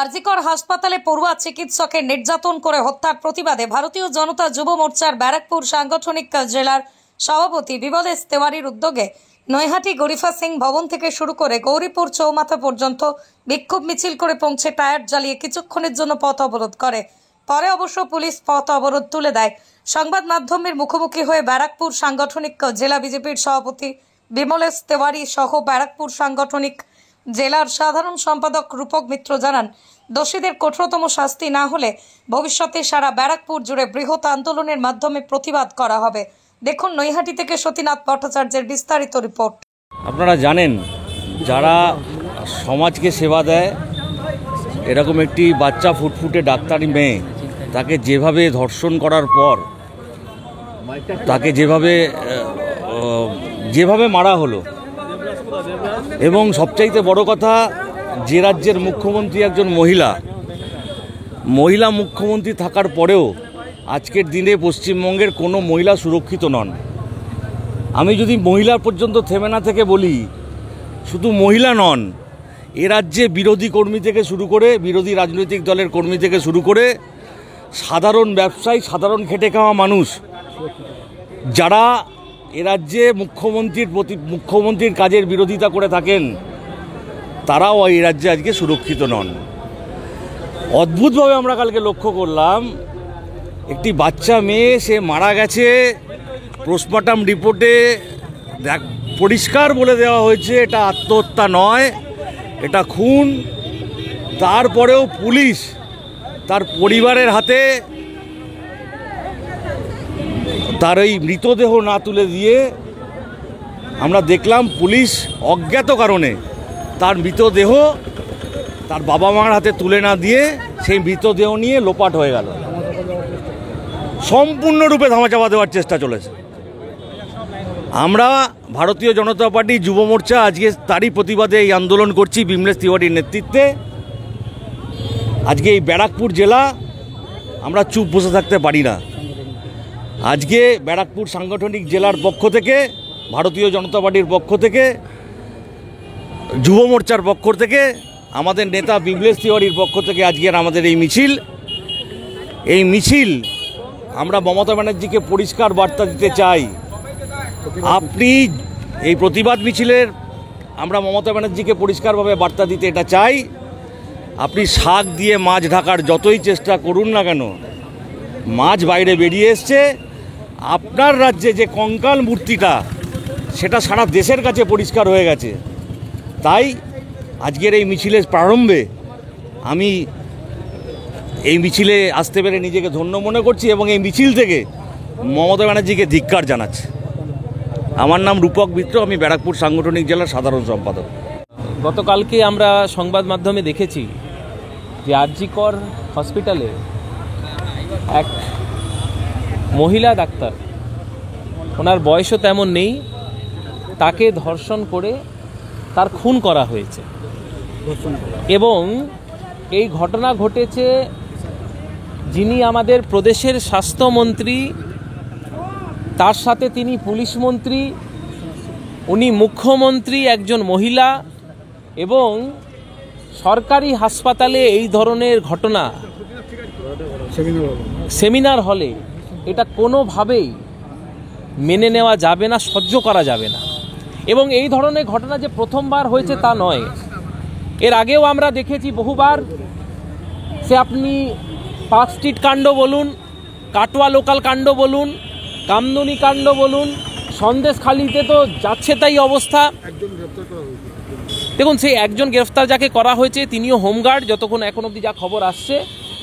আরজিকর হাসপাতালে পড়ুয়া চিকিৎসকের নির্যাতন করে হত্যার প্রতিবাদে ভারতীয় জনতা যুব মোর্চার ব্যারাকপুর সাংগঠনিক জেলার সভাপতি বিমলেশ তেওয়ারির উদ্যোগে নৈহাটি গরিফা সিং ভবন থেকে শুরু করে গৌরীপুর চৌমাথা পর্যন্ত বিক্ষোভ মিছিল করে পৌঁছে টায়ার জ্বালিয়ে কিছুক্ষণের জন্য পথ অবরোধ করে। পরে অবশ্য পুলিশ পথ অবরোধ তুলে দেয়। সংবাদ মাধ্যমের মুখোমুখি হয়ে ব্যারাকপুর সাংগঠনিক জেলা বিজেপির সভাপতি বিমলেশ তেওয়ারি সহ ব্যারাকপুর সাংগঠনিক জেলার সাধারণ সম্পাদক রূপক মিত্র জানান, দোষীদের কঠোরতম শাস্তি না হলে ভবিষ্যতে সারা ব্যারাকপুর জুড়ে বৃহৎ আন্দোলনের মাধ্যমে প্রতিবাদ করা হবে। দেখুন নৈহাটি থেকে সতীনাথ ভট্টাচার্যের বিস্তারিত রিপোর্ট। আপনারা জানেন, যারা সমাজকে সেবা দেয়, এরকম একটি বাচ্চা ফুটফুটে ডাক্তারি মেয়ে, তাকে যেভাবে ধর্ষণ করার পর তাকে যেভাবে মারা হলো, এবং সবচাইতে বড় কথা, যে রাজ্যের মুখ্যমন্ত্রী একজন মহিলা মুখ্যমন্ত্রী থাকার পরেও আজকের দিনে পশ্চিমবঙ্গের কোনো মহিলা সুরক্ষিত নন। আমি যদি মহিলা পর্যন্ত থেমে না থেকে বলি, শুধু মহিলা নন, এ রাজ্যে বিরোধী কর্মী থেকে শুরু করে, বিরোধী রাজনৈতিক দলের কর্মী থেকে শুরু করে সাধারণ ব্যবসায়ী, সাধারণ খেটে খাওয়া মানুষ, যারা এ রাজ্যে মুখ্যমন্ত্রীর কাজের বিরোধিতা করে থাকেন, তারাও এই রাজ্যে আজকে সুরক্ষিত নন। অদ্ভুতভাবে আমরা কালকে লক্ষ্য করলাম, একটি বাচ্চা মেয়ে, সে মারা গেছে। পোস্টমর্টম রিপোর্টে পরিষ্কার বলে দেওয়া হয়েছে এটা আত্মহত্যা নয়, এটা খুন। তারপরেও পুলিশ তার পরিবারের হাতে তার এই মৃতদেহ না তুলে দিয়ে, আমরা দেখলাম পুলিশ অজ্ঞাত কারণে তার মৃতদেহ তার বাবা মার হাতে তুলে না দিয়ে সেই মৃতদেহ নিয়ে লোপাট হয়ে গেল। সম্পূর্ণরূপে ধামাচাপা দেওয়ার চেষ্টা চলেছে। আমরা ভারতীয় জনতা পার্টি যুব মোর্চা আজকে তারই প্রতিবাদে এই আন্দোলন করছি বিমলেশ তেওয়ারির নেতৃত্বে। আজকে এই ব্যারাকপুর জেলা আমরা চুপ বসে থাকতে পারি না। আজকে ব্যারাকপুর সাংগঠনিক জেলার পক্ষ থেকে, ভারতীয় জনতা পার্টির পক্ষ থেকে, যুব মোর্চার পক্ষ থেকে, আমাদের নেতা বিমলেশ তেওয়ারির পক্ষ থেকে আজকের আমাদের এই মিছিল আমরা মমতা ব্যানার্জিকে পরিষ্কার বার্তা দিতে চাই। আপনি এই প্রতিবাদ মিছিলের আমরা মমতা ব্যানার্জিকে পরিষ্কারভাবে বার্তা দিতে এটা চাই, আপনি শাক দিয়ে মাছ ঢাকার যতই চেষ্টা করুন না কেন, মাছ বাইরে বেরিয়ে এসছে। আপনার রাজ্যে যে কঙ্কাল মূর্তিটা, সেটা সারা দেশের কাছে পরিষ্কার হয়ে গেছে। তাই আজকের এই মিছিলের প্রারম্ভে আমি এই মিছিলে আসতে পেরে নিজেকে ধন্য মনে করছি এবং এই মিছিল থেকে মমতা ব্যানার্জিকে ধিক্কার জানাচ্ছি। আমার নাম রূপক মিত্র, আমি ব্যারাকপুর সাংগঠনিক জেলার সাধারণ সম্পাদক। গতকালকে আমরা সংবাদ মাধ্যমে দেখেছি যে আরজিকর হসপিটালে এক মহিলা ডাক্তার, ওনার বয়সও তেমন নেই, তাকে ধর্ষণ করে তার খুন করা হয়েছে। এবং এই ঘটনা ঘটেছে, যিনি আমাদের প্রদেশের স্বাস্থ্যমন্ত্রী, তার সাথে তিনি পুলিশ মন্ত্রী, উনি মুখ্যমন্ত্রী, একজন মহিলা, এবং সরকারি হাসপাতালে এই ধরনের ঘটনা সেমিনার হলে এটা কোনোভাবেই মেনে নেওয়া যাবে না, সহ্য করা যাবে না। এবং এই ধরনের ঘটনা যে প্রথমবার হয়েছে তা নয়, এর আগেও আমরা দেখেছি বহুবার। সে আপনি পার্ক স্ট্রিট কাণ্ড বলুন, কাটোয়া লোকাল কাণ্ড বলুন, কামদুনি কাণ্ড বলুন, সন্দেশখালিতে তো যাচ্ছে তাই অবস্থা। দেখুন, সেই একজন গ্রেফতার যাকে করা হয়েছে তিনিও হোমগার্ড, যতক্ষণ এখন অবধি যা খবর আসছে।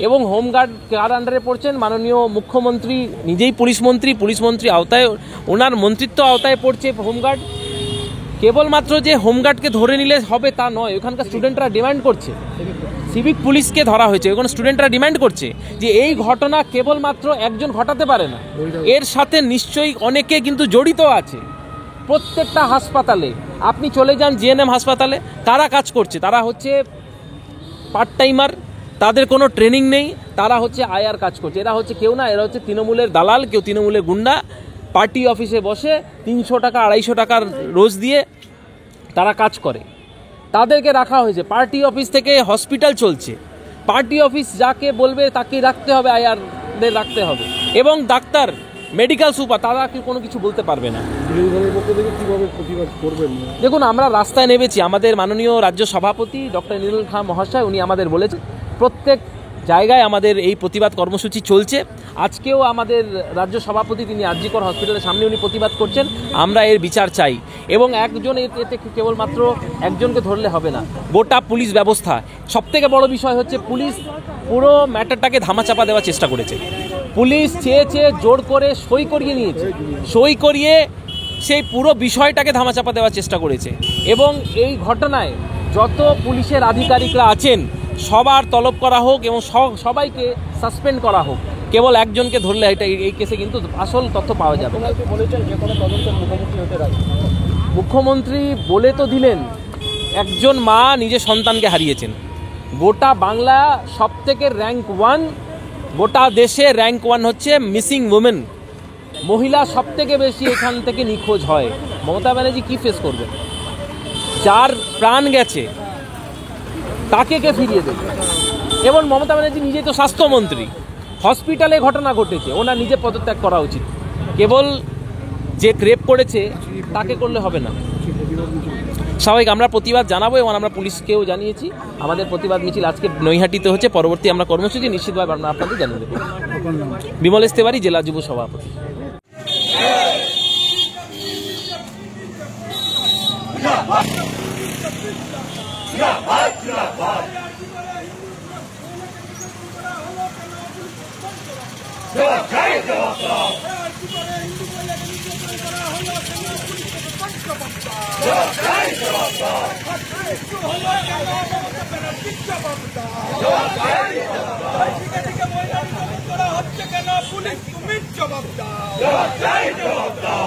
এবং হোমগার্ড কার আন্ডারে পড়ছেন? মাননীয় মুখ্যমন্ত্রী নিজেই পুলিশ মন্ত্রী আওতায়, ওনার মন্ত্রিত্ব আওতায় পড়ছে হোমগার্ড। কেবলমাত্র যে হোমগার্ডকে ধরে নিলে হবে তা নয়, ওখানকার স্টুডেন্টরা ডিমান্ড করছে, সিভিক পুলিশকে ধরা হয়েছে, ওখানে স্টুডেন্টরা ডিমান্ড করছে যে এই ঘটনা কেবলমাত্র একজন ঘটাতে পারে না, এর সাথে নিশ্চয়ই অনেকে কিন্তু জড়িত আছে। প্রত্যেকটা হাসপাতালে আপনি চলে যান, জিএনএম হাসপাতালে কারা কাজ করছে? তারা হচ্ছে পার্ট টাইমার, তাদের কোনো ট্রেনিং নেই, তারা হচ্ছে আয়ার কাজ করছে। এরা হচ্ছে কেউ না, এরা হচ্ছে তৃণমূলের দালাল, কেউ তৃণমূলের গুন্ডা। পার্টি অফিসে বসে 300 টাকা 250 টাকার রোজ দিয়ে তারা কাজ করে, তাদেরকে রাখা হয়েছে। পার্টি অফিস থেকে হসপিটাল চলছে, পার্টি অফিস যাকে বলবে তাকে রাখতে হবে, আইআরদের রাখতে হবে, এবং ডাক্তার, মেডিকেল সুপার তারা কি কোনো কিছু বলতে পারবে না। দেখুন, আমরা রাস্তায় নেমেছি, আমাদের মাননীয় রাজ্য সভাপতি ডক্টর নিরুল খাঁ মহাশয় উনি আমাদের বলেছেন প্রত্যেক জায়গায় আমাদের এই প্রতিবাদ কর্মসূচি চলছে। আজকেও আমাদের রাজ্য সভাপতি তিনি আরজিকর হসপিটালের সামনে উনি প্রতিবাদ করছেন। আমরা এর বিচার চাই, এবং একজন এতে কেবলমাত্র একজনকে ধরলে হবে না, গোটা পুলিশ ব্যবস্থা। সবথেকে বড় বিষয় হচ্ছে পুলিশ পুরো ম্যাটারটাকে ধামাচাপা দেওয়ার চেষ্টা করেছে। পুলিশ চেয়ে জোর করে সই করিয়ে নিয়েছে, সই করিয়ে সেই পুরো বিষয়টাকে ধামাচাপা দেওয়ার চেষ্টা করেছে, এবং এই ঘটনায় যত পুলিশের আধিকারিকরা আছেন সবার তলব করা হোক এবং সবাইকে সাসপেন্ড করা হোক। কেবল একজনকে ধরলে এটা এই কেসে কিন্তু আসল তথ্য পাওয়া যাবে। মুখ্যমন্ত্রী বলে তো দিলেন, একজন মা নিজের সন্তানকে হারিয়েছেন। গোটা বাংলা সবথেকে র্যাঙ্ক 1, গোটা দেশে র্যাঙ্ক 1 হচ্ছে মিসিং উমেন। মহিলা সবথেকে বেশি এখান থেকে নিখোঁজ হয়। মমতা ব্যানার্জি কি ফেস করবে? যার প্রাণ গেছে তাকে কে ফিরিয়ে দেবে? এবং মমতা ব্যানার্জি নিজেই তো স্বাস্থ্যমন্ত্রী, হসপিটালে ঘটনা ঘটেছে, ওনার নিজে পদত্যাগ করা উচিত। কেবল যে রেপ করেছে তাকে করলে হবে না। স্বাভাবিক আমরা প্রতিবাদ জানাবো, এবং আমরা পুলিশকেও জানিয়েছি। আমাদের প্রতিবাদ মিছিল আজকে নৈহাটিতে হচ্ছে, পরবর্তী আমরা কর্মসূচি নিশ্চিতভাবে আমরা আপনাদের জানিয়ে দেবো। বিমলেশ তেওয়ারি, জেলা যুব সভাপতি। পুলিশ তুমি জবাব দাও।